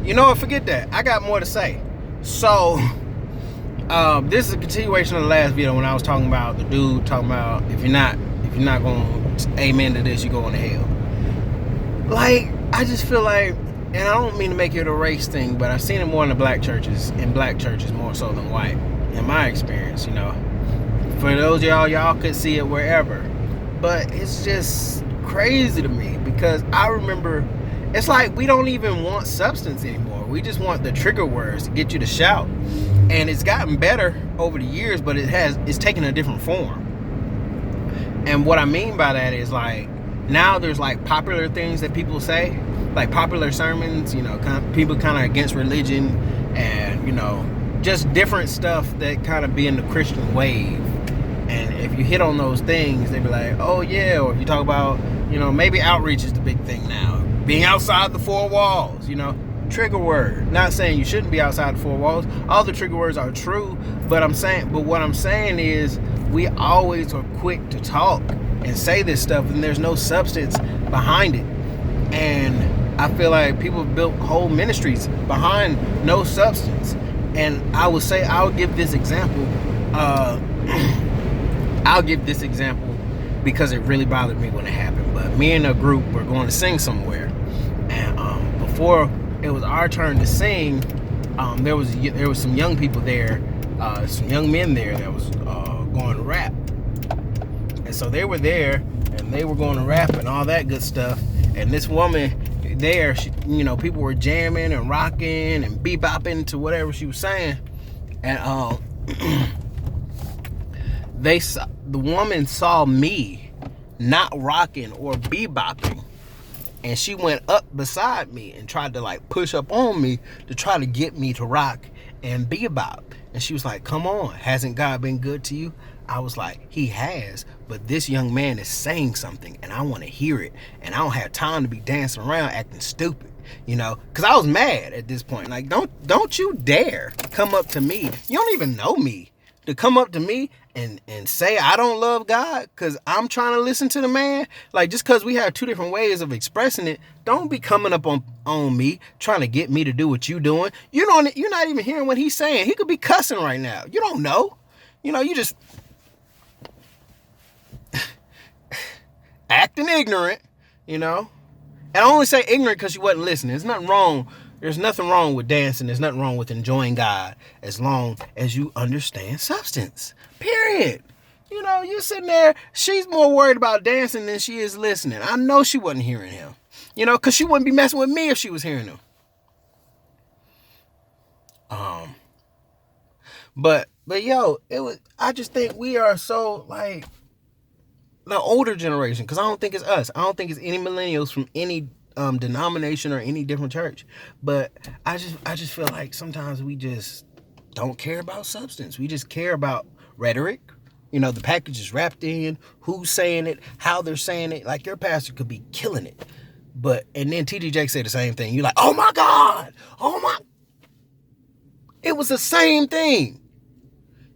You know what? Forget that. I got more to say. So, this is a continuation of the last video when I was talking about the dude talking about if you're not going to amen to this, you're going to hell. Like, I just feel like, and I don't mean to make it a race thing, but I've seen it more in black churches more so than white, in my experience, you know. For those of y'all could see it wherever. But it's just crazy to me because I remember, it's like we don't even want substance anymore. We just want the trigger words to get you to shout. And it's gotten better over the years, but it's taken a different form. And what I mean by that is, like, now there's like popular things that people say, like popular sermons, you know, people kind of against religion and, you know, just different stuff that kind of be in the Christian wave. And if you hit on those things, they be like, oh yeah. Or if you talk about, you know, maybe outreach is the big thing now. Being outside the four walls, you know, trigger word. Not saying you shouldn't be outside the four walls. All the trigger words are true, but what I'm saying is we always are quick to talk and say this stuff and there's no substance behind it. And I feel like people have built whole ministries behind no substance. And I would say, I'll give this example because it really bothered me when it happened. But me and a group were going to sing somewhere, and before it was our turn to sing, there was some young people there, some young men there that was going to rap, and so they were there and they were going to rap and all that good stuff. And this woman there, she, you know, people were jamming and rocking and bebopping to whatever she was saying, and the woman saw me not rocking or bebopping, and she went up beside me and tried to like push up on me to try to get me to rock and bebop. And she was like, come on, hasn't God been good to you? I was like, he has, but this young man is saying something and I want to hear it, and I don't have time to be dancing around acting stupid, you know, because I was mad at this point. Like, don't you dare come up to me, you don't even know me, to come up to me and say I don't love God because I'm trying to listen to the man. Like, just because we have two different ways of expressing it, don't be coming up on me trying to get me to do what you doing. You're not even hearing what he's saying. He could be cussing right now. You don't know. You know, you just acting ignorant, you know. And I only say ignorant because you wasn't listening. There's nothing wrong. There's nothing wrong with dancing. There's nothing wrong with enjoying God as long as you understand substance. Period. You know, you're sitting there. She's more worried about dancing than she is listening. I know she wasn't hearing him. You know, because she wouldn't be messing with me if she was hearing him. But yo, I just think we are so, like, the older generation, because I don't think it's us. I don't think it's any millennials from any denomination or any different church. But I just feel like sometimes we just don't care about substance. We just care about rhetoric. You know, the package is wrapped in, who's saying it, how they're saying it. Like, your pastor could be killing it, and then TD Jakes say the same thing. You're like, oh my God, it was the same thing.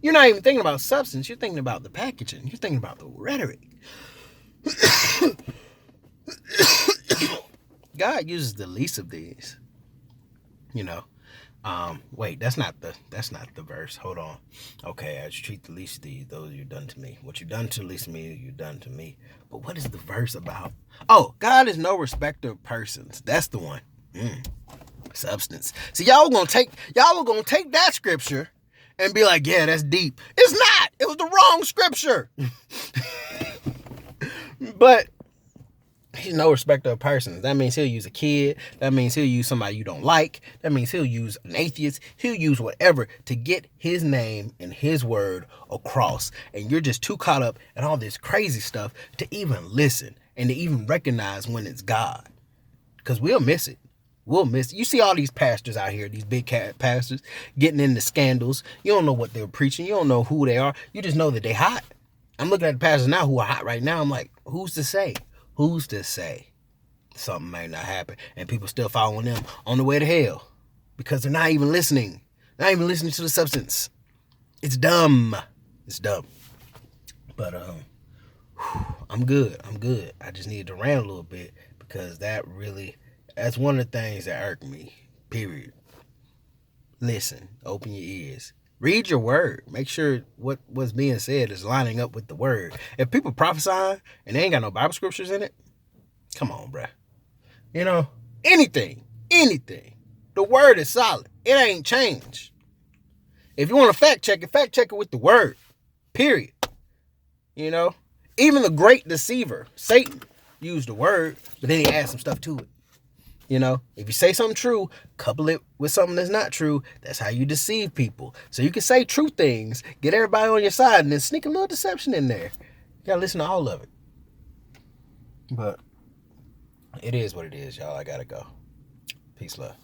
You're not even thinking about substance. You're thinking about the packaging. You're thinking about the rhetoric. God uses the least of these, you know. Wait, that's not the verse. Hold on. Okay, as you treat the least of these, those you've done to me. What you've done to the least of me, you've done to me. But what is the verse about? Oh, God is no respecter of persons. That's the one. Substance. See, y'all were gonna take that scripture and be like, yeah, that's deep. It's not. It was the wrong scripture. But he's no respecter of persons. That means he'll use a kid. That means he'll use somebody you don't like. That means he'll use an atheist. He'll use whatever to get his name and his word across. And you're just too caught up in all this crazy stuff to even listen and to even recognize when it's God. Because we'll miss it. We'll miss it. You see all these pastors out here, these big cat pastors, getting into scandals. You don't know what they're preaching. You don't know who they are. You just know that they hot. I'm looking at the pastors now who are hot right now. I'm like, who's to say? Who's to say something may not happen and people still following them on the way to hell because they're not even listening. Not even listening to the substance. It's dumb. It's dumb. But I'm good. I just needed to rant a little bit because that's one of the things that irked me Period. Listen. Open your ears. Read your word. Make sure what's being said is lining up with the word. If people prophesying and they ain't got no Bible scriptures in it, come on, bruh. You know, anything. The word is solid. It ain't changed. If you want to fact check it with the word. Period. You know, even the great deceiver, Satan, used the word, but then he added some stuff to it. You know, if you say something true, couple it with something that's not true. That's how you deceive people. So you can say true things, get everybody on your side, and then sneak a little deception in there. You gotta listen to all of it. But it is what it is, y'all. I gotta go. Peace, love.